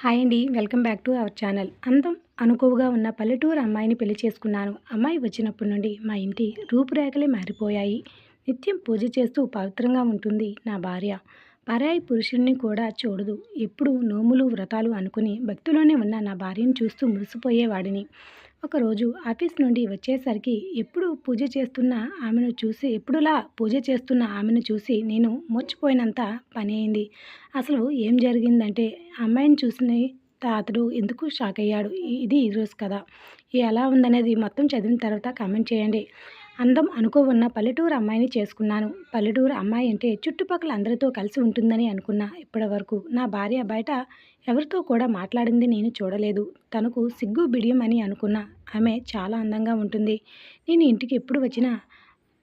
Hi అండి. Welcome back to our channel. అందం అనుకువగా ఉన్న పల్లెటూరు అమ్మాయిని పెళ్లి చేసుకున్నాను. అమ్మాయి వచ్చినప్పటి నుండి మా ఇంటి రూపురేఖలే మారిపోయాయి. నిత్యం పూజ చేస్తూ పవిత్రంగా ఉంటుంది నా భార్య. పరాయి పురుషుడిని కూడా చూడదు. ఎప్పుడూ నోములు, వ్రతాలు అనుకుని భక్తిలోనే ఉన్న నా భార్యను చూస్తూ మురిసిపోయేవాడిని. ఒకరోజు ఆఫీస్ నుండి వచ్చేసరికి ఎప్పుడులా పూజ చేస్తున్న ఆమెను చూసి నేను మూర్ఛపోయినంత పని అయింది. అసలు ఏం జరిగిందంటే అమ్మాయిని చూసిన అతడు ఎందుకు షాకయ్యాడు. ఇది ఈరోజు కథ. ఎలా ఉందనేది మొత్తం చదివిన తర్వాత కామెంట్ చేయండి. అందం అనుకోవున్న పల్లెటూరు అమ్మాయిని చేసుకున్నాను. పల్లెటూరు అమ్మాయి అంటే చుట్టుపక్కల అందరితో కలిసి ఉంటుందని అనుకున్నా. ఇప్పటివరకు నా భార్య బయట ఎవరితో కూడా మాట్లాడింది నేను చూడలేదు. తనకు సిగ్గు బిడియం అని అనుకున్నా. ఆమె చాలా అందంగా ఉంటుంది. నేను ఇంటికి ఎప్పుడు వచ్చినా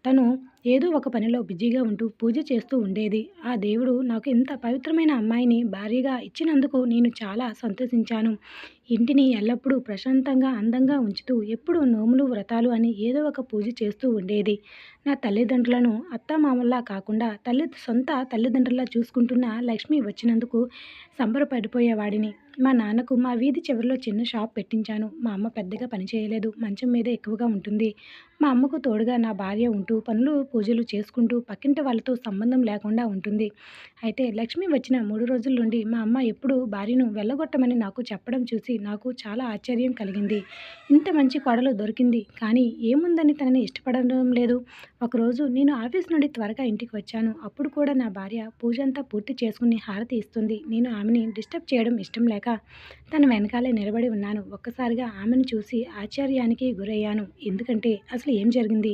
తను ఏదో ఒక పనిలో బిజీగా ఉంటూ పూజ చేస్తూ ఉండేది. ఆ దేవుడు నాకు ఇంత పవిత్రమైన అమ్మాయిని భార్యగా ఇచ్చినందుకు నేను చాలా సంతోషించాను. ఇంటిని ఎల్లప్పుడూ ప్రశాంతంగా, అందంగా ఉంచుతూ ఎప్పుడూ నోములు, వ్రతాలు అని ఏదో ఒక పూజ చేస్తూ ఉండేది. నా తల్లిదండ్రులను అత్తామామల్లా కాకుండా సొంత తల్లిదండ్రుల్లా చూసుకుంటున్న లక్ష్మి వచ్చినందుకు సంబరపడిపోయేవాడిని. మా నాన్నకు మా వీధి చివరిలో చిన్న షాప్ పెట్టించాను. మా అమ్మ పెద్దగా పని చేయలేదు. మంచం మీదే ఎక్కువగా ఉంటుంది. మా అమ్మకు తోడుగా నా భార్య ఉంటూ పనులు, పూజలు చేసుకుంటూ పక్కింటి వాళ్ళతో సంబంధం లేకుండా ఉంటుంది. అయితే లక్ష్మి వచ్చిన 3 రోజుల నుండి మా అమ్మ ఎప్పుడూ భార్యను వెళ్ళగొట్టమని నాకు చెప్పడం చూసి నాకు చాలా ఆశ్చర్యం కలిగింది. ఇంత మంచి కోడలు దొరికింది. కానీ ఏముందని తనని ఇష్టపడడం లేదు. ఒకరోజు నేను ఆఫీస్ నుండి త్వరగా ఇంటికి వచ్చాను. అప్పుడు కూడా నా భార్య పూజంతా పూర్తి చేసుకుని హారతి ఇస్తుంది. నేను ఆమెని డిస్టర్బ్ చేయడం ఇష్టం లేక తన వెనకాలే నిలబడి ఉన్నాను. ఒక్కసారిగా ఆమెను చూసి ఆశ్చర్యానికి గురయ్యాను. ఎందుకంటే అసలు ఏం జరిగింది?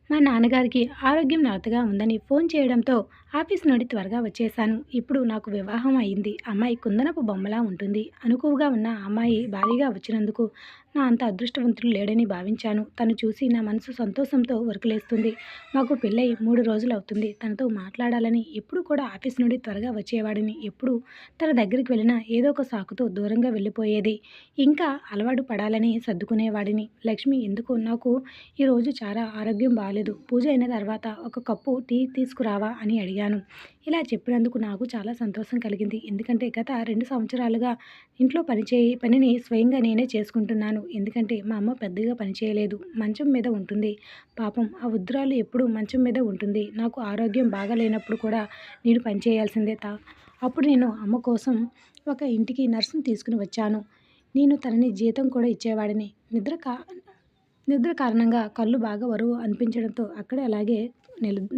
మా నాన్నగారికి ఆరోగ్యం నలతగా ఉందని ఫోన్ చేయడంతో ఆఫీస్ నుండి త్వరగా వచ్చేశాను. ఇప్పుడు నాకు వివాహం అయింది. అమ్మాయి కుందనపు బొమ్మలా ఉంటుంది. అనుకువగా ఉన్న అమ్మాయి భారీగా వచ్చినందుకు నా అంత అదృష్టవంతుడు లేడని భావించాను. తను చూసి నా మనసు సంతోషంతో ఉరకలేస్తుంది. మాకు పెళ్ళై 3 రోజులు అవుతుంది. తనతో మాట్లాడాలని ఎప్పుడు కూడా ఆఫీస్ నుండి త్వరగా వచ్చేవాడిని. ఎప్పుడు తన దగ్గరికి వెళ్ళినా ఏదో ఒక సాకుతో దూరంగా వెళ్ళిపోయేది. ఇంకా అలవాటు పడాలని సర్దుకునేవాడిని. లక్ష్మి ఎందుకో నాకు ఈరోజు చాలా ఆరోగ్యం బాలేదు. పూజ అయిన తర్వాత ఒక కప్పు టీ తీసుకురావా అని అడిగాను. ఇలా చెప్పినందుకు నాకు చాలా సంతోషం కలిగింది. ఎందుకంటే గత 2 సంవత్సరాలుగా ఇంట్లో పనిని స్వయంగా నేనే చేసుకుంటున్నాను. ఎందుకంటే మా అమ్మ పెద్దగా పని చేయలేదు. మంచం మీద ఉంటుంది. పాపం ఆ వృద్ధురాలు ఎప్పుడూ మంచం మీద ఉంటుంది. నాకు ఆరోగ్యం బాగాలేనప్పుడు కూడా నేను పని చేయాల్సిందే. అప్పుడు నేను అమ్మ కోసం ఒక ఇంటికి నర్సును తీసుకుని వచ్చాను. నేను తనని జీతం కూడా ఇచ్చేవాడిని. నిద్ర కారణంగా కళ్ళు బాగా బరువు అనిపించడంతో అక్కడే అలాగే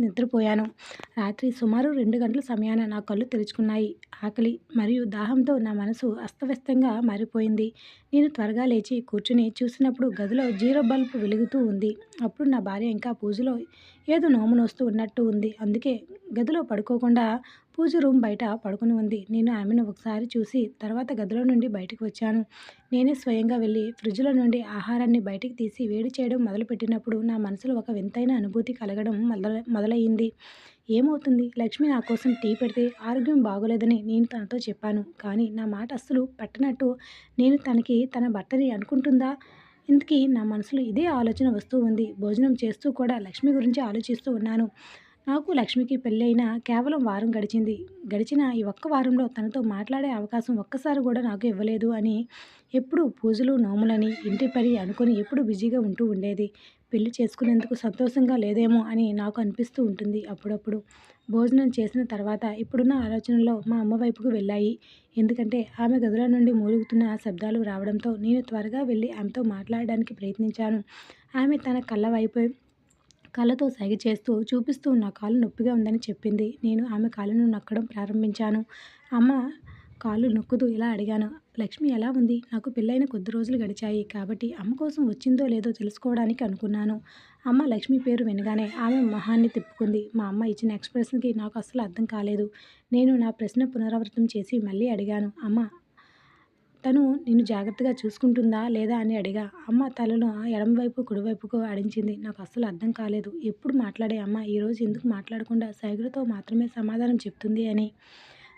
నిద్రపోయాను. రాత్రి సుమారు 2 గంటల సమయాన నా కళ్ళు తెరుచుకున్నాయి. ఆకలి మరియు దాహంతో నా మనసు అస్తవ్యస్తంగా మారిపోయింది. నేను త్వరగా లేచి కూర్చుని చూసినప్పుడు గదిలో జీరో బల్బ్ వెలుగుతూ ఉంది. అప్పుడు నా భార్య ఇంకా పూజలో ఏదో నోము నోస్తూ ఉన్నట్టు ఉంది. అందుకే గదిలో పడుకోకుండా పూజ రూమ్ బయట పడుకుని ఉంది. నేను ఆమెను ఒకసారి చూసి తర్వాత గదిలో నుండి బయటకు వచ్చాను. నేనే స్వయంగా వెళ్ళి ఫ్రిడ్జ్లో నుండి ఆహారాన్ని బయటికి తీసి వేడి చేయడం మొదలుపెట్టినప్పుడు నా మనసులో ఒక వింతైన అనుభూతి కలగడం మొదలయ్యింది. ఏమవుతుంది? లక్ష్మి నా కోసం టీ పెడితే ఆరోగ్యం బాగోలేదని నేను తనతో చెప్పాను. కానీ నా మాట అస్సలు పట్టనట్టు నేను తన భర్తని అనుకుంటుందా? ఇంతకీ నా మనసులో ఇదే ఆలోచన వస్తూ ఉంది. భోజనం చేస్తూ కూడా లక్ష్మి గురించి ఆలోచిస్తూ ఉన్నాను. నాకు లక్ష్మికి పెళ్ళైన కేవలం వారం గడిచింది. గడిచిన ఈ ఒక్క వారంలో తనతో మాట్లాడే అవకాశం ఒక్కసారి కూడా నాకు ఇవ్వలేదు అని ఎప్పుడూ పూజలు, నోములని, ఇంటి పని అనుకొని ఎప్పుడూ బిజీగా ఉంటూ ఉండేది. పెళ్లి చేసుకునేందుకు సంతోషంగా లేదేమో అని నాకు అనిపిస్తూ ఉంటుంది అప్పుడప్పుడు. భోజనం చేసిన తర్వాత ఇప్పుడున్న ఆలోచనలో మా అమ్మ వైపుకు వెళ్ళాయి. ఎందుకంటే ఆమె గదిలో నుండి మూలుగుతున్న శబ్దాలు రావడంతో నేను త్వరగా వెళ్ళి ఆమెతో మాట్లాడడానికి ప్రయత్నించాను. ఆమె తన కళ్ళతో సైగ చేస్తూ చూపిస్తూ నా కాలు నొప్పిగా ఉందని చెప్పింది. నేను ఆమె కాలును నొక్కడం ప్రారంభించాను. అమ్మ కాళ్ళు నొక్కుతూ ఇలా అడిగాను. లక్ష్మి ఎలా ఉంది? నాకు పెళ్ళైన కొద్ది రోజులు గడిచాయి కాబట్టి అమ్మ కోసం వచ్చిందో లేదో తెలుసుకోవడానికి అనుకున్నాను. అమ్మ లక్ష్మి పేరు వినగానే ఆమె మొహాన్ని తిప్పుకుంది. మా అమ్మ ఇచ్చిన ఎక్స్ప్రెషన్కి నాకు అస్సలు అర్థం కాలేదు. నేను నా ప్రశ్న పునరావృతం చేసి మళ్ళీ అడిగాను. అమ్మ తను నిన్ను జాగ్రత్తగా చూసుకుంటుందా లేదా అని అడిగా. అమ్మ తలను ఎడమవైపు, కుడివైపుకు ఆడించింది. నాకు అస్సలు అర్థం కాలేదు. ఎప్పుడు మాట్లాడే అమ్మ ఈరోజు ఎందుకు మాట్లాడకుండా సైగలతో మాత్రమే సమాధానం చెప్తుంది అని.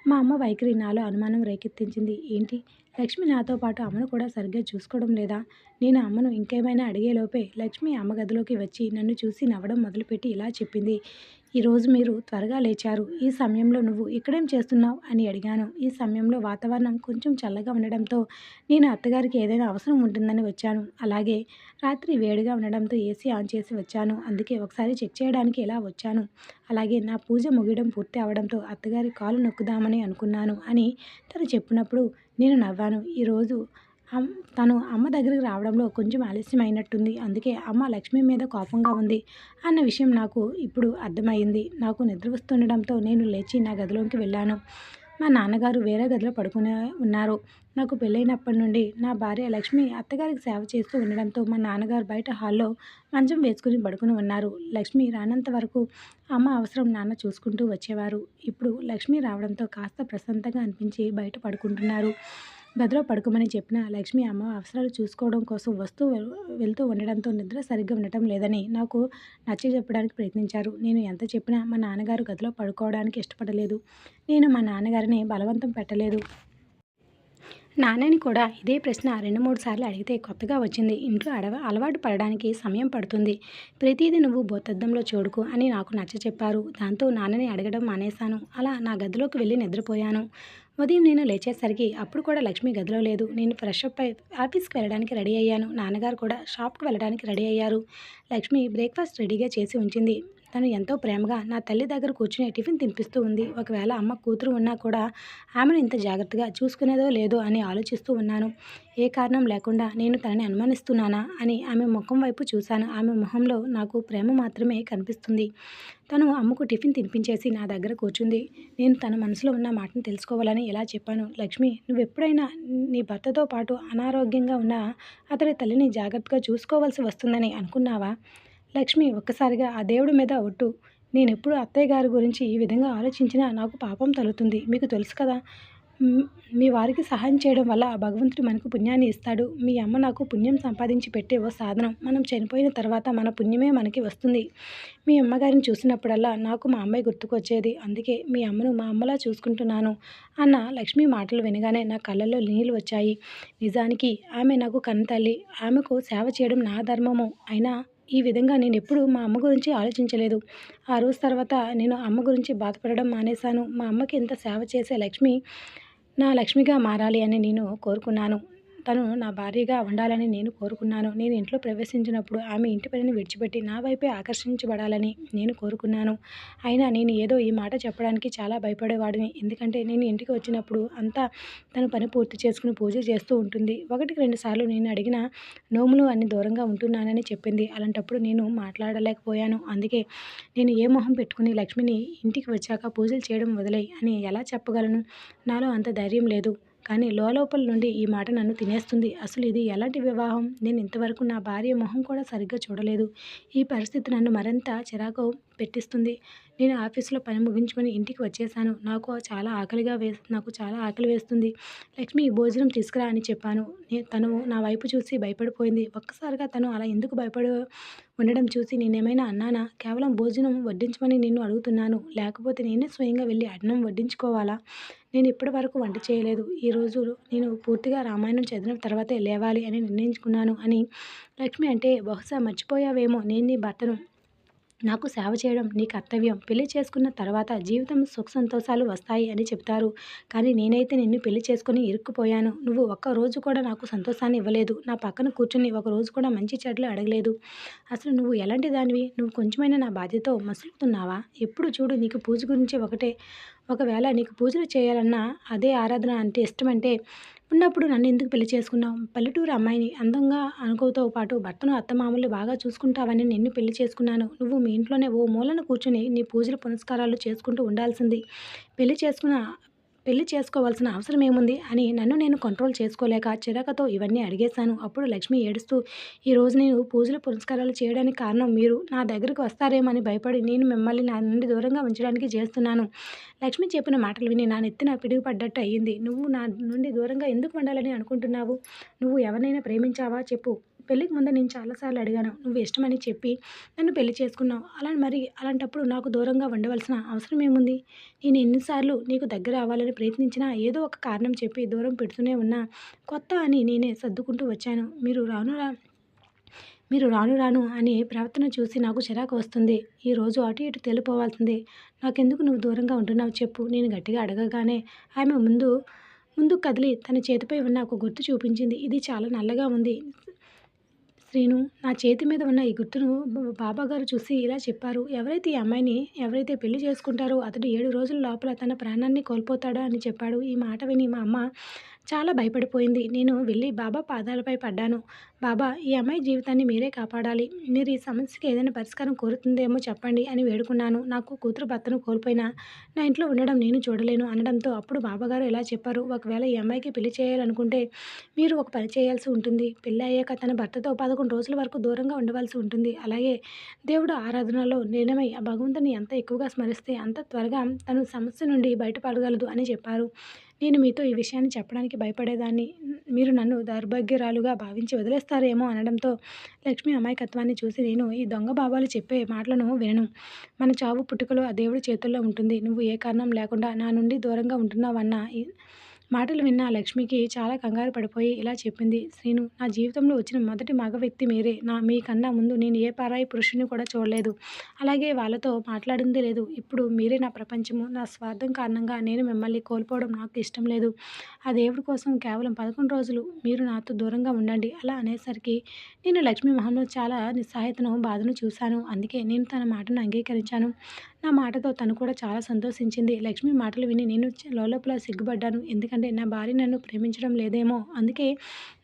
మా అమ్మ వైఖరి నాలో అనుమానం రేకెత్తించింది. ఏంటి? లక్ష్మి నాతో పాటు అమ్మను కూడా సరిగ్గా చూసుకోవడం లేదా? నేను అమ్మను ఇంకేమైనా అడిగేలోపే లక్ష్మి అమ్మ గదిలోకి వచ్చి నన్ను చూసి నవ్వడం మొదలుపెట్టి ఇలా చెప్పింది. ఈరోజు మీరు త్వరగా లేచారు. ఈ సమయంలో నువ్వు ఇక్కడేం చేస్తున్నావు అని అడిగాను. ఈ సమయంలో వాతావరణం కొంచెం చల్లగా ఉండడంతో నేను అత్తగారికి ఏదైనా అవసరం ఉంటుందని వచ్చాను. అలాగే రాత్రి వేడిగా ఉండడంతో ఏసీ ఆన్ చేసి వచ్చాను. అందుకే ఒకసారి చెక్ చేయడానికి ఇలా వచ్చాను. అలాగే నా పూజ ముగియడం పూర్తి అవడంతో అత్తగారి కాలు నొక్కుదామని అనుకున్నాను అని తను చెప్పినప్పుడు నేను నవ్వాను. ఈరోజు తను అమ్మ దగ్గరికి రావడంలో కొంచెం ఆలస్యం అయినట్టుంది. అందుకే అమ్మ లక్ష్మి మీద కోపంగా ఉంది అన్న విషయం నాకు ఇప్పుడు అర్థమైంది. నాకు నిద్ర వస్తుండడంతో నేను లేచి నా గదిలోకి వెళ్ళాను. మా నాన్నగారు వేరే గదిలో పడుకుని ఉన్నారు. నాకు పెళ్ళైనప్పటి నుండి నా భార్య లక్ష్మి అత్తగారికి సేవ చేస్తూ ఉండడంతో మా నాన్నగారు బయట హాల్లో మంచం వేసుకుని పడుకుని ఉన్నారు. లక్ష్మి రానంత వరకు అమ్మ అవసరం నాన్న చూసుకుంటూ వచ్చేవారు. ఇప్పుడు లక్ష్మి రావడంతో కాస్త ప్రశాంతంగా అనిపించి బయట పడుకుంటున్నారు. గదిలో పడుకోమని చెప్పిన లక్ష్మి అమ్మ అవసరాలు చూసుకోవడం కోసం వెళ్తూ ఉండడంతో నిద్ర సరిగ్గా ఉండటం లేదని నాకు నచ్చజెప్పడానికి ప్రయత్నించారు. నేను ఎంత చెప్పినా మా నాన్నగారు గదిలో పడుకోవడానికి ఇష్టపడలేదు. నేను మా నాన్నగారిని బలవంతం పెట్టలేదు. నాన్నని కూడా ఇదే ప్రశ్న 2-3 సార్లు అడిగితే కొత్తగా వచ్చింది. ఇంట్లో అలవాటు పడడానికి సమయం పడుతుంది. ప్రతిదీ నువ్వు భూతద్దంలో చూడకు అని నాకు నచ్చచెప్పారు. దాంతో నాన్నని అడగడం మానేశాను. అలా నా గదిలోకి వెళ్ళి నిద్రపోయాను. ఉదయం నేను లేచేసరికి అప్పుడు కూడా లక్ష్మి గదిలో లేదు. నేను ఫ్రెష్ అప్ అయి ఆఫీస్కి వెళ్ళడానికి రెడీ అయ్యాను. నాన్నగారు కూడా షాప్కి వెళ్ళడానికి రెడీ అయ్యారు. లక్ష్మి బ్రేక్ఫాస్ట్ రెడీగా చేసి ఉంచింది. తను ఎంతో ప్రేమగా నా తల్లి దగ్గర కూర్చుని టిఫిన్ తినిపిస్తూ ఉంది. ఒకవేళ అమ్మ కూతురు ఉన్నా కూడా ఆమెను ఇంత జాగ్రత్తగా చూసుకునేదో లేదో అని ఆలోచిస్తూ ఉన్నాను. ఏ కారణం లేకుండా నేను తనని అనుమానిస్తున్నానా అని ఆమె ముఖం వైపు చూశాను. ఆమె మొహంలో నాకు ప్రేమ మాత్రమే కనిపిస్తుంది. తను అమ్మకు టిఫిన్ తినిపించేసి నా దగ్గర కూర్చుంది. నేను తన మనసులో ఉన్న మాటను తెలుసుకోవాలని ఇలా చెప్పాను. లక్ష్మి, నువ్వెప్పుడైనా నీ భర్తతో పాటు అనారోగ్యంగా ఉన్న అతడి తల్లిని జాగ్రత్తగా చూసుకోవాల్సి వస్తుందని అనుకున్నావా? లక్ష్మి ఒక్కసారిగా ఆ దేవుడి మీద ఒట్టు. నేనెప్పుడు అత్తయ్య గారి గురించి ఈ విధంగా ఆలోచించినా నాకు పాపం తగులుతుంది. మీకు తెలుసు కదా, మీ వారికి సహాయం చేయడం వల్ల ఆ భగవంతుడు మనకు పుణ్యాన్ని ఇస్తాడు. మీ అమ్మ నాకు పుణ్యం సంపాదించి పెట్టే ఓ సాధనం. మనం చనిపోయిన తర్వాత మన పుణ్యమే మనకి వస్తుంది. మీ అమ్మగారిని చూసినప్పుడల్లా నాకు మా అమ్మాయి గుర్తుకొచ్చేది. అందుకే మీ అమ్మను మా అమ్మలా చూసుకుంటున్నాను అన్న లక్ష్మి మాటలు వినగానే నా కళ్ళల్లో నీళ్ళు వచ్చాయి. నిజానికి ఆమె నాకు కన్నతల్లి. ఆమెకు సేవ చేయడం నా ధర్మము. అయినా ఈ విధంగా నేనెప్పుడూ మా అమ్మ గురించి ఆలోచించలేదు. ఆ రోజు తర్వాత నేను అమ్మ గురించి బాధపడడం మానేశాను. మా అమ్మకి ఇంత సేవ చేసే లక్ష్మి నా లక్ష్మిగా మారాలి అని నేను కోరుకున్నాను. తను నా భార్యగా ఉండాలని నేను కోరుకున్నాను. నేను ఇంట్లో ప్రవేశించినప్పుడు ఆమె ఇంటి పనిని విడిచిపెట్టి నా వైపే ఆకర్షించబడాలని నేను కోరుకున్నాను. అయినా నేను ఏదో ఈ మాట చెప్పడానికి చాలా భయపడేవాడిని. ఎందుకంటే నేను ఇంటికి వచ్చినప్పుడు అంతా తను పని పూర్తి చేసుకుని పూజ చేస్తూ ఉంటుంది. 1-2 సార్లు నేను అడిగిన నోములు అన్ని దూరంగా ఉంటున్నానని చెప్పింది. అలాంటప్పుడు నేను మాట్లాడలేకపోయాను. అందుకే నేను ఏ మొహం పెట్టుకుని లక్ష్మిని ఇంటికి వచ్చాక పూజలు చేయడం వదిలేయ్ అని ఎలా చెప్పగలను? నాలో అంత ధైర్యం లేదు. కానీ లోలోపల నుండి ఈ మాట నన్ను తినేస్తుంది. అసలు ఇది ఎలాంటి వివాహం? నేను ఇంతవరకు నా భార్య మొహం కూడా సరిగ్గా చూడలేదు. ఈ పరిస్థితి నన్ను మరింత చిరాకు పెట్టిస్తుంది. నేను ఆఫీసులో పని ముగించుకొని ఇంటికి వచ్చేసాను. నాకు చాలా ఆకలి వేస్తుంది. లక్ష్మి, భోజనం తీసుకురా అని చెప్పాను. తను నా వైపు చూసి భయపడిపోయింది. ఒక్కసారిగా తను అలా ఎందుకు భయపడి ఉండడం చూసి నేనేమైనా అన్నానా? కేవలం భోజనం వడ్డించమని నిన్ను అడుగుతున్నాను. లేకపోతే నేనే స్వయంగా వెళ్ళి అన్నం వడ్డించుకోవాలా? నేను ఇప్పటి వరకు వంట చేయలేదు. ఈరోజు నేను పూర్తిగా రామాయణం చదివిన తర్వాతే లేవాలి అని నిర్ణయించుకున్నాను అని లక్ష్మి అంటే, బహుశా మర్చిపోయావేమో, నేను నీ భర్తను. నాకు సేవ చేయడం నీ కర్తవ్యం. పెళ్లి చేసుకున్న తర్వాత జీవితం సుఖ సంతోషాలు వస్తాయి అని చెప్తారు. కానీ నేనైతే నిన్ను పెళ్లి చేసుకొని ఇరుక్కుపోయాను. నువ్వు ఒక్కరోజు కూడా నాకు సంతోషాన్ని ఇవ్వలేదు. నా పక్కన కూర్చుని ఒకరోజు కూడా మంచి చెడ్డలు అడగలేదు. అసలు నువ్వు ఎలాంటి దానివి? నువ్వు కొంచెమైనా నా బాధ్యతతో మసులుతున్నావా? ఎప్పుడు చూడు నీకు పూజ గురించి ఒకటే. ఒకవేళ నీకు పూజలు చేయాలన్నా, అదే ఆరాధన అంటే ఇష్టమంటే ఉన్నప్పుడు నన్ను ఎందుకు పెళ్లి చేసుకున్నావు? పల్లెటూరు అమ్మాయిని, అందంగా అనుకోతో పాటు భర్తను అత్తమామల్ని బాగా చూసుకుంటావని నిన్ను పెళ్లి చేసుకున్నాను. నువ్వు మీ ఇంట్లోనే ఓ మూలన కూర్చుని నీ పూజలు పునస్కారాలు చేసుకుంటూ ఉండాల్సింది. పెళ్లి చేసుకోవాల్సిన అవసరం ఏముంది అని నన్ను నేను కంట్రోల్ చేసుకోలేక చిరాకుతో ఇవన్నీ అడిగేశాను. అప్పుడు లక్ష్మి ఏడుస్తూ, ఈరోజు నేను పూజలు పునస్కారాలు చేయడానికి కారణం మీరు నా దగ్గరకు వస్తారేమో అని భయపడి నేను మిమ్మల్ని నా నుండి దూరంగా ఉంచడానికి చేస్తున్నాను. లక్ష్మి చెప్పిన మాటలు విని నా నెత్తిన పిడుగుపడ్డట్టు అయ్యింది. నువ్వు నా నుండి దూరంగా ఎందుకు ఉండాలని అనుకుంటున్నావు? నువ్వు ఎవరినైనా ప్రేమించావా చెప్పు. పెళ్ళికి ముందు నేను చాలాసార్లు అడిగాను. నువ్వు ఇష్టమని చెప్పి నన్ను పెళ్లి చేసుకున్నావు. అలాంటప్పుడు నాకు దూరంగా ఉండవలసిన అవసరం ఏముంది? నేను ఎన్నిసార్లు నీకు దగ్గర అవ్వాలని ప్రయత్నించినా ఏదో ఒక కారణం చెప్పి దూరం పెడుతూనే ఉన్నా. కొత్త అని నేనే సర్దుకుంటూ వచ్చాను. మీరు రాను రాను అనే ప్రవర్తన చూసి నాకు చిరాకు వస్తుంది. ఈరోజు అటు ఇటు తేలిపోవాల్సిందే. నాకెందుకు నువ్వు దూరంగా ఉంటున్నావు చెప్పు? నేను గట్టిగా అడగగానే ఆమె ముందుకు కదిలి తన చేతిపై ఉన్న ఒక గుర్తు చూపించింది. ఇది చాలా నల్లగా ఉంది శ్రీను. నా చేతి మీద ఉన్న ఈ గుర్తును బాబాగారు చూసి ఇలా చెప్పారు. ఎవరైతే ఈ అమ్మాయిని ఎవరైతే పెళ్లి చేసుకుంటారో అతడు 7 రోజుల లోపల తన ప్రాణాన్ని కోల్పోతాడు అని చెప్పాడు. ఈ మాట విని మా అమ్మ చాలా భయపడిపోయింది. నేను వెళ్ళి బాబా పాదాలపై పడ్డాను. బాబా, ఈ అమ్మాయి జీవితాన్ని మీరే కాపాడాలి. మీరు ఈ సమస్యకి ఏదైనా పరిష్కారం కోరుతుందేమో చెప్పండి అని వేడుకున్నాను. నాకు కూతురు భర్తను కోల్పోయినా నా ఇంట్లో ఉండడం నేను చూడలేను అనడంతో అప్పుడు బాబాగారు ఇలా చెప్పారు. ఒకవేళ ఈ అమ్మాయికి పెళ్లి చేయాలనుకుంటే మీరు ఒక పని చేయాల్సి ఉంటుంది. పెళ్లి అయ్యాక తన భర్తతో 11 రోజుల వరకు దూరంగా ఉండవలసి ఉంటుంది. అలాగే దేవుడు ఆరాధనలో లీనమై ఆ భగవంతుని ఎంత ఎక్కువగా స్మరిస్తే అంత త్వరగా తను సమస్య నుండి బయటపడగలదు అని చెప్పారు. నేను మీతో ఈ విషయాన్ని చెప్పడానికి భయపడేదాన్ని. మీరు నన్ను దౌర్భాగ్యురాలుగా భావించి వదిలేస్తారేమో అనడంతో లక్ష్మి అమాయకత్వాన్ని చూసి నేను ఈ దొంగ బాబాలు చెప్పే మాటలను వినను. మన చావు పుట్టుకలు ఆ దేవుడి చేతుల్లో ఉంటుంది. నువ్వు ఏ కారణం లేకుండా నా నుండి దూరంగా ఉంటున్నావన్న ఈ మాటలు విన్న లక్ష్మికి చాలా కంగారు పడిపోయి ఇలా చెప్పింది. శ్రీను, నా జీవితంలో వచ్చిన మొదటి మగ వ్యక్తి మీరే. మీకన్నా ముందు నేను ఏ పరాయి పురుషుని కూడా చూడలేదు. అలాగే వాళ్ళతో మాట్లాడింది లేదు. ఇప్పుడు మీరే నా ప్రపంచము. నా స్వార్థం కారణంగా నేను మిమ్మల్ని కోల్పోవడం నాకు ఇష్టం లేదు. ఆ దేవుడి కోసం కేవలం 11 రోజులు మీరు నాతో దూరంగా ఉండండి. అలా అనేసరికి నేను లక్ష్మి మొహంలో చాలా నిస్సహాయతను, బాధను చూశాను. అందుకే నేను తన మాటను అంగీకరించాను. నా మాటతో తను కూడా చాలా సంతోషించింది. లక్ష్మి మాటలు విని నేను లోలోపల సిగ్గుపడ్డాను. ఎందుకంటే నా భార్య నన్ను ప్రేమించడం లేదేమో, అందుకే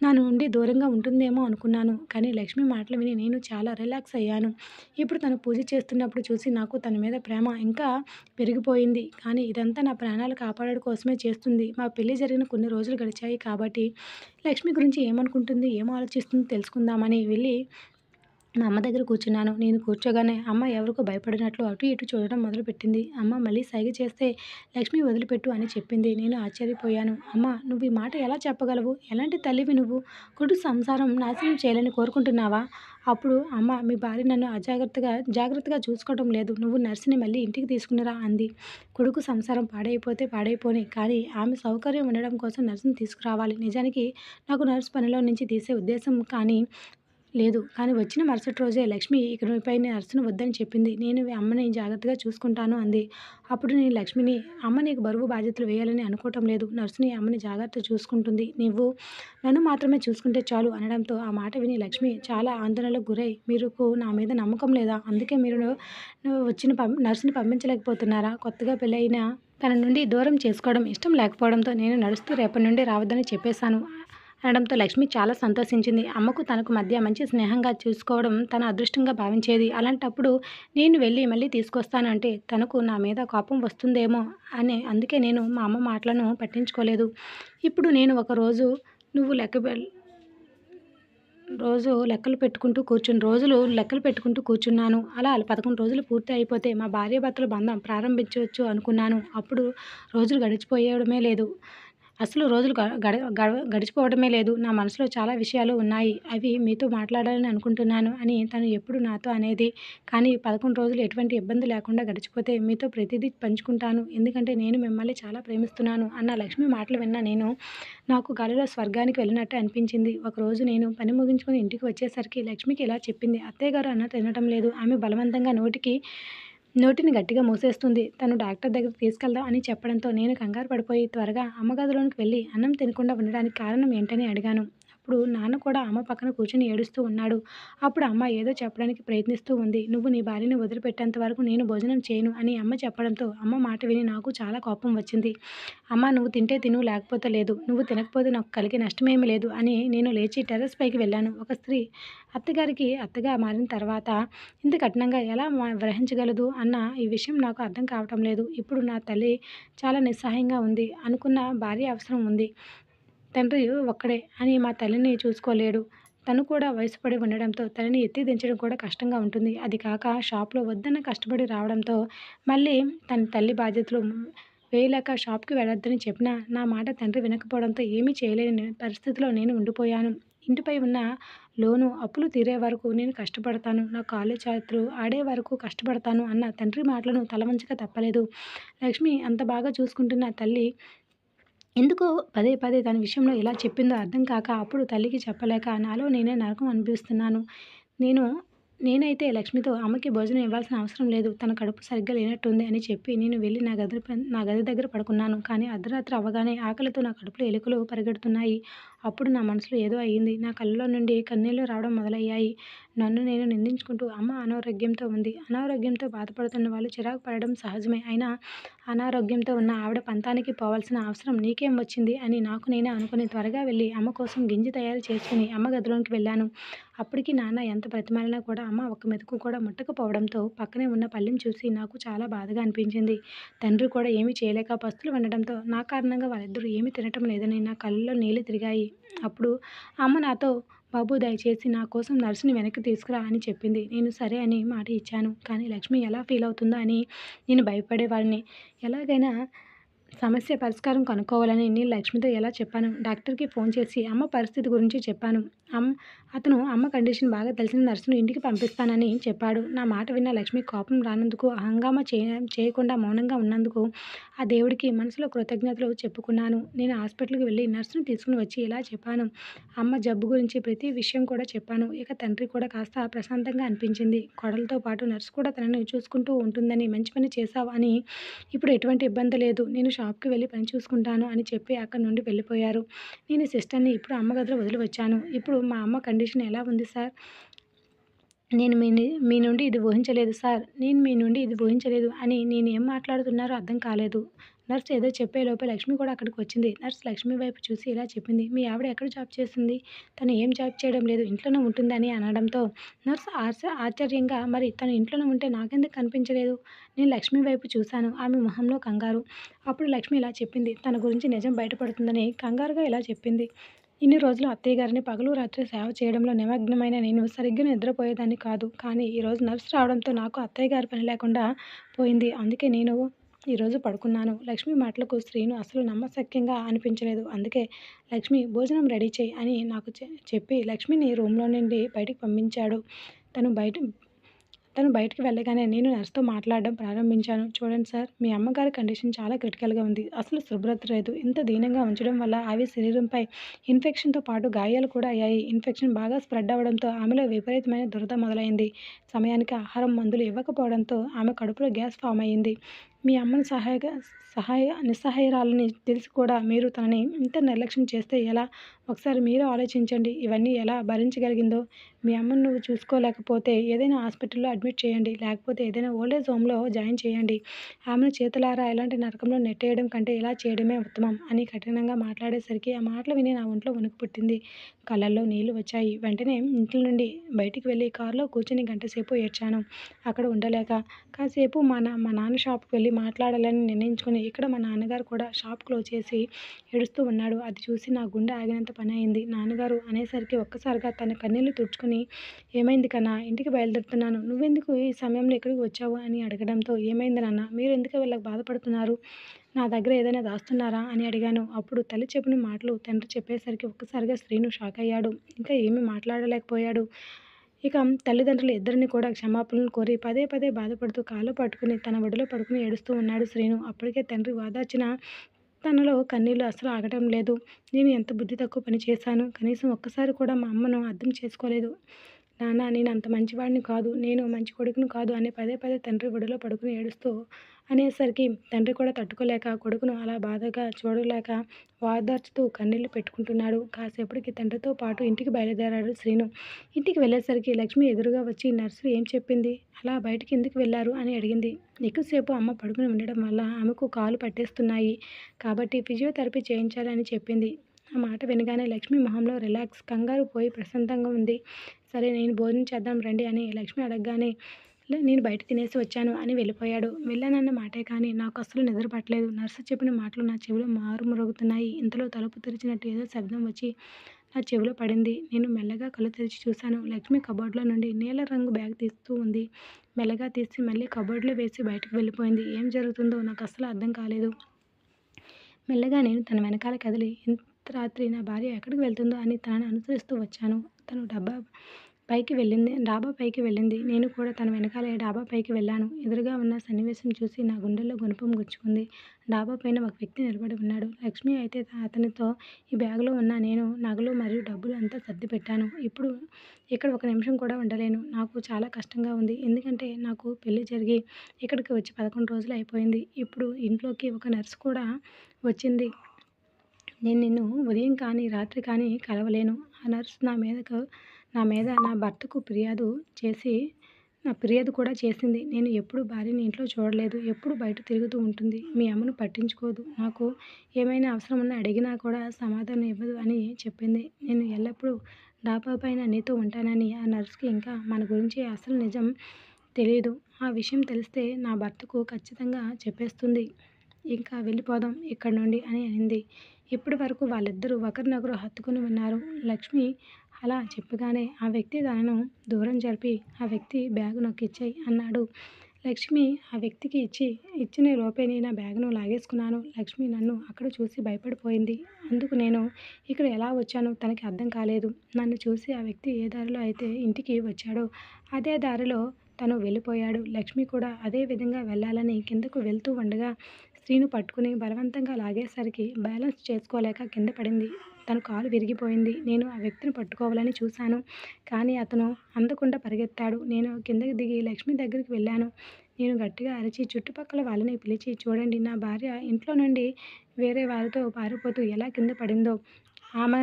నా నుండి దూరంగా ఉంటుందేమో అనుకున్నాను. కానీ లక్ష్మి మాటలు విని నేను చాలా రిలాక్స్ అయ్యాను. ఇప్పుడు తను పూజ చేస్తున్నప్పుడు చూసి నాకు తన మీద ప్రేమ ఇంకా పెరిగిపోయింది. కానీ ఇదంతా నా ప్రాణాలు కాపాడడం కోసమే చేస్తుంది. మా పెళ్లి జరిగిన కొన్ని రోజులు గడిచాయి కాబట్టి లక్ష్మి గురించి ఏమనుకుంటుంది, ఏం ఆలోచిస్తుందో తెలుసుకుందామని వెళ్ళి మా అమ్మ దగ్గర కూర్చున్నాను. నేను కూర్చోగానే అమ్మ ఎవరికో భయపడినట్లు అటు ఇటు చూడడం మొదలుపెట్టింది. అమ్మ మళ్ళీ సైగ చేస్తే లక్ష్మి వదిలిపెట్టు అని చెప్పింది. నేను ఆశ్చర్యపోయాను. అమ్మ, నువ్వు ఈ మాట ఎలా చెప్పగలవు? ఎలాంటి తల్లివి నువ్వు? కొడుకు సంసారం నాశనం చేయాలని కోరుకుంటున్నావా? అప్పుడు అమ్మ, మీ భార్య నన్ను జాగ్రత్తగా చూసుకోవడం లేదు. నువ్వు నర్సుని మళ్ళీ ఇంటికి తీసుకునిరా అంది. కొడుకు సంసారం పాడైపోతే పాడైపోని, కానీ ఆమె సౌకర్యం ఉండడం కోసం నర్సుని తీసుకురావాలి. నిజానికి నాకు నర్సు పనిలో నుంచి తీసే ఉద్దేశం లేదు. కానీ వచ్చిన మరుసటి రోజే లక్ష్మి ఇకపై నర్సును వద్దని చెప్పింది. నేను అమ్మని జాగ్రత్తగా చూసుకుంటాను అంది. అప్పుడు నేను లక్ష్మిని, అమ్మ నీకు బరువు బాధ్యతలు వేయాలని అనుకోవటం లేదు. నర్సుని అమ్మని జాగ్రత్త చూసుకుంటుంది. నువ్వు నన్ను మాత్రమే చూసుకుంటే చాలు అనడంతో ఆ మాట విని లక్ష్మి చాలా ఆందోళనలకు గురై, మీకు నా మీద నమ్మకం లేదా? అందుకే మీరు వచ్చిన నర్సుని పంపించలేకపోతున్నారా? కొత్తగా పెళ్ళైన తన నుండి దూరం చేసుకోవడం ఇష్టం లేకపోవడంతో నేను నడుస్తూ రేపటి నుండి రావద్దని చెప్పేశాను అనడంతో లక్ష్మి చాలా సంతోషించింది. అమ్మకు తనకు మధ్య మంచి స్నేహంగా చూసుకోవడం తన అదృష్టంగా భావించేది. అలాంటప్పుడు నేను వెళ్ళి మళ్ళీ తీసుకొస్తాను అంటే తనకు నా మీద కోపం వస్తుందేమో అని అందుకే నేను మా అమ్మ మాటలను పట్టించుకోలేదు. ఇప్పుడు నేను ఒకరోజు నువ్వు రోజులు లెక్కలు పెట్టుకుంటూ కూర్చున్నాను. అలా 11 రోజులు పూర్తి అయిపోతే మా భార్యాభర్తల బంధం ప్రారంభించవచ్చు అనుకున్నాను. అప్పుడు రోజులు గడిచిపోయడమే లేదు. అసలు రోజులు గడిచిపోవడమే లేదు. నా మనసులో చాలా విషయాలు ఉన్నాయి. అవి మీతో మాట్లాడాలని అనుకుంటున్నాను అని తను ఎప్పుడు నాతో అనేది. కానీ 11 రోజులు ఎటువంటి ఇబ్బంది లేకుండా గడిచిపోతే మీతో ప్రతిదీ పంచుకుంటాను. ఎందుకంటే నేను మిమ్మల్ని చాలా ప్రేమిస్తున్నాను అన్న లక్ష్మి మాటలు విన్న నాకు గాలిలో స్వర్గానికి వెళ్ళినట్టు అనిపించింది. ఒకరోజు నేను పని ముగించుకొని ఇంటికి వచ్చేసరికి లక్ష్మికి ఇలా చెప్పింది. అత్తయ్య గారు అన్నం తినటం లేదు. ఆమె బలవంతంగా నోటిని గట్టిగా మూసేస్తుంది. తను డాక్టర్ దగ్గరికి తీసుకెళ్దాం అని చెప్పడంతో నేను కంగారు పడిపోయి త్వరగా అమ్మ గదిలోనికి వెళ్ళి అన్నం తినకుండా ఉండడానికి కారణం ఏంటని అడిగాను. అప్పుడు నాన్న కూడా అమ్మ పక్కన కూర్చొని ఏడుస్తూ ఉన్నాడు. అప్పుడు అమ్మ ఏదో చెప్పడానికి ప్రయత్నిస్తూ ఉంది. నువ్వు నీ భార్యని వదిలిపెట్టేంత వరకు నేను భోజనం చేయను అని అమ్మ చెప్పడంతో అమ్మ మాట విని నాకు చాలా కోపం వచ్చింది. అమ్మ, నువ్వు తింటే తిను, లేకపోతే లేదు. నువ్వు తినకపోతే నాకు కలిగే నష్టమేమీ లేదు అని నేను లేచి టెర్రస్ పైకి వెళ్ళాను. ఒక స్త్రీ అత్తగారికి అత్తగా మారిన తర్వాత ఇంత కఠినంగా ఎలా గ్రహించగలదు అన్న ఈ విషయం నాకు అర్థం కావటం లేదు. ఇప్పుడు నా తల్లి చాలా నిస్సహాయంగా ఉంది. అనుకున్న భార్య అవసరం ఉంది. తండ్రి ఒక్కడే అని మా తల్లిని చూసుకోలేడు. తను కూడా వయసు పడి ఉండడంతో తనని ఎత్తి దించడం కూడా కష్టంగా ఉంటుంది. అది కాక షాప్లో వద్దన్న కష్టపడి రావడంతో మళ్ళీ తన తల్లి బాధ్యతలు వేయలేక షాప్కి వెళ్ళొద్దని చెప్పినా నా మాట తండ్రి వినకపోవడంతో ఏమీ చేయలేని పరిస్థితిలో నేను ఉండిపోయాను. ఇంటిపై ఉన్న లోను అప్పులు తీరే వరకు నేను కష్టపడతాను. నా కాళ్ళు చేతులు ఆడే వరకు కష్టపడతాను అన్న తండ్రి మాటలను తలవంచక తప్పలేదు. లక్ష్మి అంత బాగా చూసుకుంటున్న తల్లి ఎందుకో పదే పదే తన విషయంలో ఇలా చెప్పిందో అర్థం కాక అప్పుడు తల్లికి చెప్పలేక నాలో నేనే నరకం అనిపిస్తున్నాను. నేను నేనైతే లక్ష్మితో అమ్మకి భోజనం ఇవ్వాల్సిన అవసరం లేదు. తన కడుపు సరిగ్గా లేనట్టుంది అని చెప్పి నేను వెళ్ళి నా గది దగ్గర పడుకున్నాను. కానీ అర్ధరాత్రి అవ్వగానే ఆకలితో నా కడుపులో ఎలుకలు పరిగెడుతున్నాయి. అప్పుడు నా మనసులో ఏదో అయింది. నా కళ్ళలో నుండి కన్నీళ్లు రావడం మొదలయ్యాయి. నన్ను నేను నిందించుకుంటూ అమ్మ అనారోగ్యంతో ఉంది. అనారోగ్యంతో బాధపడుతున్న వాళ్ళు చిరాకు పడడం సహజమే. అయినా అనారోగ్యంతో ఉన్న ఆవిడ పంతానికి పోవాల్సిన అవసరం నీకేం వచ్చింది అని నాకు నేనే అనుకుని త్వరగా వెళ్ళి అమ్మ కోసం గంజి తయారు చేసుకుని అమ్మ గదిలోకి వెళ్ళాను. అప్పటికి నాన్న ఎంత బ్రతిమాలినా కూడా అమ్మ ఒక్క మెతుకు కూడా ముట్టకపోవడంతో పక్కనే ఉన్న పళ్ళెం చూసి నాకు చాలా బాధగా అనిపించింది. తండ్రి కూడా ఏమీ చేయలేక పస్తులు ఉండడంతో నా కారణంగా వాళ్ళిద్దరూ ఏమీ తినటం లేదని నా కళ్ళలో నీళ్లు తిరిగాయి. అప్పుడు అమ్మ నాతో బాబు దయచేసి నా కోసం నర్సుని వెనక్కి తీసుకురా అని చెప్పింది. నేను సరే అని మాట ఇచ్చాను. కానీ లక్ష్మి ఎలా ఫీల్ అవుతుందో అని నేను భయపడేవాడిని. ఎలాగైనా సమస్య పరిష్కారం కనుక్కోవాలని నేను లక్ష్మితో ఎలా చెప్పాను. డాక్టర్కి ఫోన్ చేసి అమ్మ పరిస్థితి గురించి చెప్పాను. అతను అమ్మ కండిషన్ బాగా తెలిసిన నర్సును ఇంటికి పంపిస్తానని చెప్పాడు. నా మాట విన్న లక్ష్మి కోపం రానందుకు, హంగామా చేయకుండా మౌనంగా ఉన్నందుకు ఆ దేవుడికి మనసులో కృతజ్ఞతలు చెప్పుకున్నాను. నేను హాస్పిటల్కి వెళ్ళి నర్సును తీసుకుని వచ్చి ఇలా చెప్పాను. అమ్మ జబ్బు గురించి ప్రతి విషయం కూడా చెప్పాను. ఇక తండ్రి కూడా కాస్త ప్రశాంతంగా అనిపించింది. కోడలతో పాటు నర్సు కూడా తనని చూసుకుంటూ ఉంటుందని మంచి పని చేశావు అని ఇప్పుడు ఎటువంటి ఇబ్బంది లేదు. నేను షాప్కి వెళ్ళి పని చూసుకుంటాను అని చెప్పి అక్కడి నుండి వెళ్ళిపోయారు. నేను సిస్టర్ని ఇప్పుడు అమ్మ గదిలో వదిలి వచ్చాను. ఇప్పుడు మా అమ్మ కండిషన్ ఎలా ఉంది సార్? నేను మీ నుండి ఇది ఊహించలేదు సార్. నేను మీ నుండి ఇది ఊహించలేదు అని నేనేం మాట్లాడుతున్నారో అర్థం కాలేదు. నర్స్ ఏదో చెప్పేలోపే లక్ష్మి కూడా అక్కడికి వచ్చింది. నర్స్ లక్ష్మి వైపు చూసి ఇలా చెప్పింది. మీ ఆవిడ ఎక్కడ జాబ్ చేస్తుంది? తను ఏం జాబ్ చేయడం లేదు, ఇంట్లోనే ఉంటుందని అనడంతో నర్స్ ఆశ్చర్యంగా మరి తను ఇంట్లోనే ఉంటే నాకెందుకు కనిపించలేదు? నేను లక్ష్మి వైపు చూశాను. ఆమె మొహంలో కంగారు. అప్పుడు లక్ష్మి ఇలా చెప్పింది. తన గురించి నిజం బయటపడుతుందని కంగారుగా ఇలా చెప్పింది. ఇన్ని రోజులు అత్తయ్య గారిని పగలు రాత్రి సేవ చేయడంలో నిమగ్నమైన నేను సరిగ్గా నిద్రపోయేదాన్ని కాదు. కానీ ఈరోజు నర్సు రావడంతో నాకు అత్తయ్య గారి పని లేకుండా పోయింది. అందుకే నేను ఈరోజు పడుకున్నాను. లక్ష్మి మాటలకు శ్రీను అసలు నమ్మశక్యంగా అనిపించలేదు. అందుకే లక్ష్మి భోజనం రెడీ చేయి అని నాకు చెప్పి లక్ష్మిని రూమ్లో నుండి బయటికి పంపించాడు. తను బయటికి వెళ్ళగానే నేను నర్సుతో మాట్లాడడం ప్రారంభించాను. చూడండి సార్, మీ అమ్మగారి కండిషన్ చాలా క్రిటికల్గా ఉంది. అసలు శుభ్రత లేదు. ఇంత దీనంగా ఉంచడం వల్ల ఆమె శరీరంపై ఇన్ఫెక్షన్తో పాటు గాయాలు కూడా అయ్యాయి. ఇన్ఫెక్షన్ బాగా స్ప్రెడ్ అవ్వడంతో ఆమెలో విపరీతమైన దురద మొదలైంది. సమయానికి ఆహారం మందులు ఇవ్వకపోవడంతో ఆమె కడుపులో గ్యాస్ ఫామ్ అయ్యింది. మీ అమ్మను నిస్సహాయురాలని తెలిసి కూడా మీరు తనని ఇంత నిర్లక్ష్యం చేస్తే ఎలా? ఒకసారి మీరు ఆలోచించండి. ఇవన్నీ ఎలా భరించగలిగిందో. మీ అమ్మను నువ్వు చూసుకోలేకపోతే ఏదైనా హాస్పిటల్లో అడ్మిట్ చేయండి. లేకపోతే ఏదైనా ఓల్డేజ్ హోమ్లో జాయిన్ చేయండి. ఆమెను చేతులారా ఎలాంటి నరకంలో నెట్టేయడం కంటే ఇలా చేయడమే ఉత్తమం అని కఠినంగా మాట్లాడేసరికి ఆ మాటలు విని నా ఒంట్లో వణుకు పుట్టింది. కళ్ళల్లో నీళ్లు వచ్చాయి. వెంటనే ఇంట్లో నుండి బయటికి వెళ్ళి కారులో కూర్చొని గంటసేపు ఏడ్చాను. అక్కడ ఉండలేక కాసేపు మా నాన్న షాప్కి వెళ్ళి మాట్లాడాలని నిర్ణయించుకుని ఇక్కడ మా నాన్నగారు కూడా షాప్ క్లోజ్ చేసి ఏడుస్తూ ఉన్నాడు. అది చూసి నా గుండె ఆగినంత పని అయింది. నాన్నగారు అనేసరికి ఒక్కసారిగా తన కన్నీళ్లు తుడుచుకుని ఏమైంది కన్నా, ఇంటికి బయలుదేరుతున్నాను. నువ్వెందుకు ఈ సమయంలో ఇక్కడికి వచ్చావు అని అడగడంతో ఏమైంది నాన్న, మీరు ఎందుకు వీళ్ళకి బాధపడుతున్నారు? నా దగ్గర ఏదైనా దాస్తున్నారా అని అడిగాను. అప్పుడు తల్లి చెప్పిన మాటలు తండ్రి చెప్పేసరికి ఒక్కసారిగా శ్రీను షాక్ అయ్యాడు. ఇంకా ఏమీ మాట్లాడలేకపోయాడు. ఇక తల్లిదండ్రులు ఇద్దరిని కూడా క్షమాపణలు కోరి పదే పదే బాధపడుతూ కాళ్ళు పట్టుకుని తన ఒడిలో పడుకుని ఏడుస్తూ ఉన్నాడు శ్రీను. అప్పటికే తండ్రి వాదార్చిన తనలో కన్నీళ్లు అస్సలు ఆగటం లేదు. నేను ఎంత బుద్ధి తక్కువ పని చేశాను. కనీసం ఒక్కసారి కూడా మా అమ్మను అర్థం చేసుకోలేదు. నాన్న, నేను అంత మంచివాడిని కాదు, నేను మంచి కొడుకును కాదు అని పదే పదే తండ్రి ఒడిలో పడుకుని ఏడుస్తూ అనేసరికి తండ్రి కూడా తట్టుకోలేక కొడుకును అలా బాధగా చూడలేక వాదార్చుతూ కన్నీళ్లు పెట్టుకుంటున్నాడు. కాసేపటికి తండ్రితో పాటు ఇంటికి బయలుదేరాడు శ్రీను. ఇంటికి వెళ్ళేసరికి లక్ష్మి ఎదురుగా వచ్చి నర్సు ఏం చెప్పింది, అలా బయటికి ఎందుకు వెళ్ళారు అని అడిగింది. ఎక్కువసేపు అమ్మ పడుకుని ఉండడం వల్ల ఆమెకు కాలు పట్టేస్తున్నాయి కాబట్టి ఫిజియోథెరపీ చేయించాలి అని చెప్పింది. ఆ మాట వినగానే లక్ష్మి మొహంలో రిలాక్స్, కంగారు పోయి ప్రశాంతంగా ఉంది. సరే, నేను భోజనం చేద్దాం రండి అని లక్ష్మి అడగగానే నేను బయట తినేసి వచ్చాను అని వెళ్ళిపోయాడు. వెళ్ళానన్న మాటే కానీ నాకు అస్సలు నిద్ర పట్టలేదు. నర్సు చెప్పిన మాటలు నా చెవిలో మారుమ్రోగుతున్నాయి. ఇంతలో తలుపు తెరిచినట్టు ఏదో శబ్దం వచ్చి నా చెవిలో పడింది. నేను మెల్లగా కళ్ళు తెరిచి చూశాను. లక్ష్మి కబోర్డ్లో నుండి నీల రంగు బ్యాగ్ తీస్తూ ఉంది. మెల్లగా తీసి మళ్ళీ కబోర్డ్లో వేసి బయటకు వెళ్ళిపోయింది. ఏం జరుగుతుందో నాకు అస్సలు అర్థం కాలేదు. మెల్లగా నేను తన వెనకాల కదిలి ఇంత రాత్రి నా భార్య ఎక్కడికి వెళ్తుందో అని తనని అనుసరిస్తూ వచ్చాను. తను పైకి వెళ్ళింది. డాబా పైకి వెళ్ళింది. నేను కూడా తన వెనకాలే డాబా పైకి వెళ్ళాను. ఎదురుగా ఉన్న సన్నివేశం చూసి నా గుండెల్లో గుణపం గుచ్చుకుంది. డాబా పైన ఒక వ్యక్తి నిలబడి ఉన్నాడు. లక్ష్మి అయితే అతనితో ఈ బ్యాగులో ఉన్న నేను నగలు మరియు డబ్బులు అంతా సర్దిపెట్టాను. ఇప్పుడు ఇక్కడ ఒక నిమిషం కూడా ఉండలేను. నాకు చాలా కష్టంగా ఉంది. ఎందుకంటే నాకు పెళ్లి జరిగి ఇక్కడికి వచ్చి 11 రోజులు అయిపోయింది. ఇప్పుడు ఇంట్లోకి ఒక నర్స్ కూడా వచ్చింది. నేను నిన్ను ఉదయం కానీ, రాత్రి కానీ కలవలేను. ఆ నర్స్ నా మీద నా భర్తకు ఫిర్యాదు కూడా చేసింది. నేను ఎప్పుడూ భార్యని ఇంట్లో చూడలేదు. ఎప్పుడూ బయట తిరుగుతూ ఉంటుంది. మీ అమ్మను పట్టించుకోదు. నాకు ఏమైనా అవసరం ఉన్నా అడిగినా కూడా సమాధానం ఇవ్వదు అని చెప్పింది. నేను ఎల్లప్పుడూ డాబా పైన నీతో ఉంటానని ఆ నర్స్‌కి ఇంకా మన గురించి అసలు నిజం తెలీదు. ఆ విషయం తెలిస్తే నా భర్తకు ఖచ్చితంగా చెప్పేస్తుంది. ఇంకా వెళ్ళిపోదాం ఇక్కడి నుండి అని అనింది. ఇప్పటి వరకు వాళ్ళిద్దరూ ఒకరినొకరు హత్తుకుని ఉన్నారు. లక్ష్మి అలా చెప్పగానే ఆ వ్యక్తి తనను దూరం జరిపి ఆ వ్యక్తి బ్యాగు నాకిచ్చేయి అన్నాడు. లక్ష్మి ఆ వ్యక్తికి ఇచ్చిన లోపే నేను ఆ బ్యాగును లాగేసుకున్నాను. లక్ష్మి నన్ను అక్కడ చూసి భయపడిపోయింది. అందుకు నేను ఇక్కడ ఎలా వచ్చానో తనకి అర్థం కాలేదు. నన్ను చూసి ఆ వ్యక్తి ఏ దారిలో అయితే ఇంటికి వచ్చాడో అదే దారిలో తను వెళ్ళిపోయాడు. లక్ష్మి కూడా అదే విధంగా వెళ్ళాలని కిందకు వెళ్తూ ఉండగా శ్రీను పట్టుకుని బలవంతంగా లాగేసరికి బ్యాలెన్స్ చేసుకోలేక కింద పడింది. తన కాలు విరిగిపోయింది. నేను ఆ వ్యక్తిని పట్టుకోవాలని చూశాను. కానీ అతను అందకుండా పరిగెత్తాడు. నేను కిందకి దిగి లక్ష్మి దగ్గరికి వెళ్ళాను. నేను గట్టిగా అరిచి చుట్టుపక్కల వాళ్ళని పిలిచి చూడండి నా భార్య ఇంట్లో నుండి వేరే వారితో పారిపోతూ ఎలా కింద పడిందో ఆమె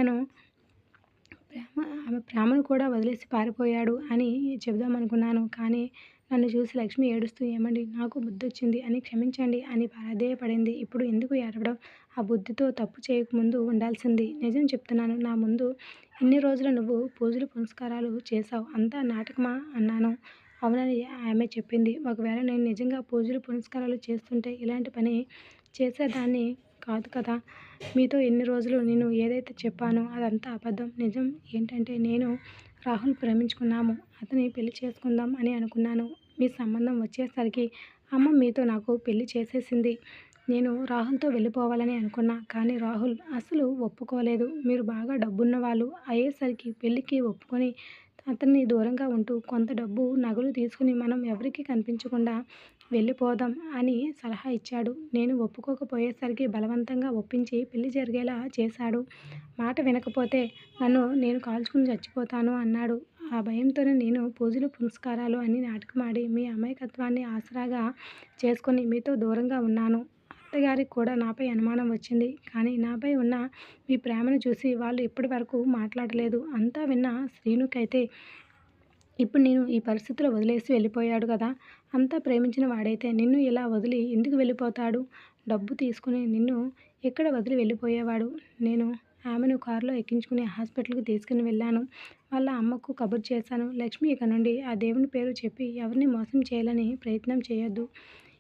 ప్రేమను కూడా వదిలేసి పారిపోయాడు అని చెబుదామనుకున్నాను. కానీ నన్ను చూసి లక్ష్మి ఏడుస్తూ ఏమండి నాకు బుద్ధొచ్చింది అని క్షమించండి అని ప్రాధేయపడింది. ఇప్పుడు ఎందుకు ఏడవడం? ఆ బుద్ధితో తప్పు చేయకముందు ఉండాల్సింది. నిజం చెప్తున్నాను. నా ముందు ఇన్ని రోజులు నువ్వు పూజలు పునస్కారాలు చేశావు. అంతా నాటకమా అన్నాను. అవునని ఆమె చెప్పింది. ఒకవేళ నేను నిజంగా పూజలు పునస్కారాలు చేస్తుంటే ఇలాంటి పని చేసేదాన్ని కాదు కదా! మీతో ఇన్ని రోజులు నేను ఏదైతే చెప్పానో అదంతా అబద్ధం. నిజం ఏంటంటే నేను రాహుల్ ప్రేమించుకున్నాము. అతన్ని పెళ్లి చేసుకుందాం అని అనుకున్నాను. మీ సంబంధం వచ్చేసరికి అమ్మ మీతో నాకు పెళ్లి చేసేసింది. నేను రాహుల్‌తో వెళ్ళిపోవాలని అనుకున్నా. కానీ రాహుల్ అస్సలు ఒప్పుకోలేదు. మీరు బాగా డబ్బున్న వాళ్ళు అయ్యేసరికి పెళ్లికి ఒప్పుకొని అతన్ని దూరంగా ఉంటూ కొంత డబ్బు, నగలు తీసుకుని మనం ఎవరికీ కనిపించకుండా వెళ్ళిపోదాం అని సలహా ఇచ్చాడు. నేను ఒప్పుకోకపోయేసరికి బలవంతంగా ఒప్పించి పెళ్లి జరిగేలా చేశాడు. మాట వినకపోతే నేను కాల్చుకుని చచ్చిపోతాను అన్నాడు. ఆ భయంతోనే నేను పూజలు పునస్కారాలు అని నాటకమాడి మీ అమాయకత్వాన్ని ఆసరాగా చేసుకొని మీతో దూరంగా ఉన్నాను. అత్తగారికి కూడా నాపై అనుమానం వచ్చింది. కానీ నాపై ఉన్న మీ ప్రేమను చూసి వాళ్ళు ఇప్పటి వరకు మాట్లాడలేదు. అంతా విన్న శ్రీనుకైతే ఇప్పుడు నేను ఈ పరిస్థితిలో వదిలేసి వెళ్ళిపోయాడు కదా! అంతా ప్రేమించిన వాడైతే నిన్ను ఇలా వదిలి ఎందుకు వెళ్ళిపోతాడు? డబ్బు తీసుకుని నిన్ను ఎక్కడ వదిలి వెళ్ళిపోయేవాడు? నేను ఆమెను కారులో ఎక్కించుకుని హాస్పిటల్‌కి తీసుకుని వెళ్ళాను. వాళ్ళ అమ్మకు కబురు చేశాను. లక్ష్మి ఇక నుండి ఆ దేవుని పేరు చెప్పి ఎవరిని మోసం చేయాలని ప్రయత్నం చేయొద్దు.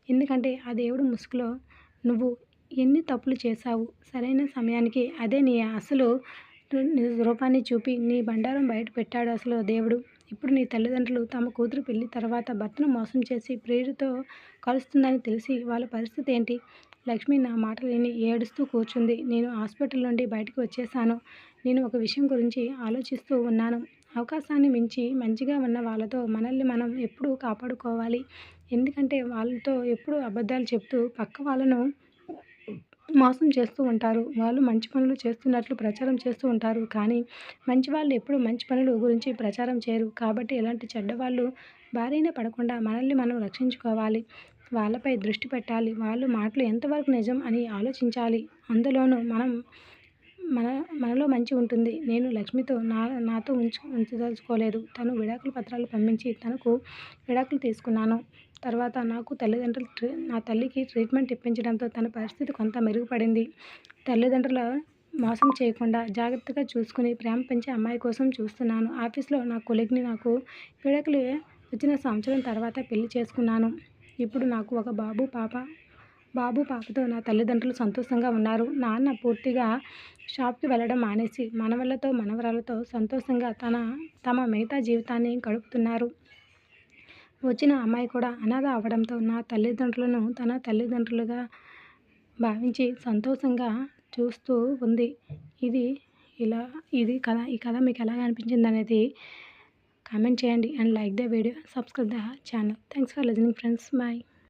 ఎందుకంటే ఆ దేవుడి ముసుగులో నువ్వు ఎన్ని తప్పులు చేశావు. సరైన సమయానికి అదే నీ అసలు నిజ రూపాన్ని చూపి నీ బండారం బయట పెట్టాడు అసలు దేవుడు. ఇప్పుడు నీ తల్లిదండ్రులు తమ కూతురు పెళ్లి తర్వాత భర్తను మోసం చేసి ప్రియుడితో కలుస్తుందని తెలిసి వాళ్ళ పరిస్థితి ఏంటి? లక్ష్మి నా మాటలు విని ఏడుస్తూ కూర్చుంది. నేను హాస్పిటల్ నుండి బయటకు వచ్చేశాను. నేను ఒక విషయం గురించి ఆలోచిస్తూ ఉన్నాను. అవకాశాన్ని మించి మంచిగా ఉన్న వాళ్ళతో మనల్ని మనం ఎప్పుడూ కాపాడుకోవాలి. ఎందుకంటే వాళ్ళతో ఎప్పుడూ అబద్ధాలు చెప్తూ పక్క వాళ్ళను మోసం చేస్తూ ఉంటారు. వాళ్ళు మంచి పనులు చేస్తున్నట్లు ప్రచారం చేస్తూ ఉంటారు. కానీ మంచి వాళ్ళు ఎప్పుడూ మంచి పనుల గురించి ప్రచారం చేయరు. కాబట్టి ఇలాంటి చెడ్డవాళ్ళు బారిన పడకుండా మనల్ని మనం రక్షించుకోవాలి. వాళ్ళపై దృష్టి పెట్టాలి. వాళ్ళ మాటలు ఎంతవరకు నిజం అని ఆలోచించాలి. అందులోనూ మనలో మంచి ఉంటుంది. నేను లక్ష్మితో నాతో ఉంచదలుచుకోలేదు. తను విడాకుల పత్రాలు పంపించి తనకు విడాకులు తీసుకున్నాను. తర్వాత నా తల్లికి ట్రీట్మెంట్ ఇప్పించడంతో తన పరిస్థితి కొంత మెరుగుపడింది. తల్లిదండ్రుల మోసం చేయకుండా జాగ్రత్తగా చూసుకుని ప్రేమ పెంచే అమ్మాయి కోసం చూస్తున్నాను. ఆఫీస్‌లో నా కొలీగ్‌ని నాకు విడాకులు వచ్చిన సంవత్సరం తర్వాత పెళ్లి చేసుకున్నాను. ఇప్పుడు నాకు ఒక బాబు, పాపతో నా తల్లిదండ్రులు సంతోషంగా ఉన్నారు. నాన్న పూర్తిగా షాప్‌కి వెళ్ళడం మానేసి మనవళ్లతో, మనవరాళ్లతో సంతోషంగా తమ మిగతా జీవితాన్ని గడుపుతున్నారు. వచ్చిన అమ్మాయి కూడా అనాథ అవ్వడంతో నా తల్లిదండ్రులను తన తల్లిదండ్రులుగా భావించి సంతోషంగా చూస్తూ ఉంది. ఈ కథ మీకు ఎలాగ అనిపించిందనేది కామెంట్ చేయండి and like the video, subscribe the channel. Thanks for listening friends. Bye.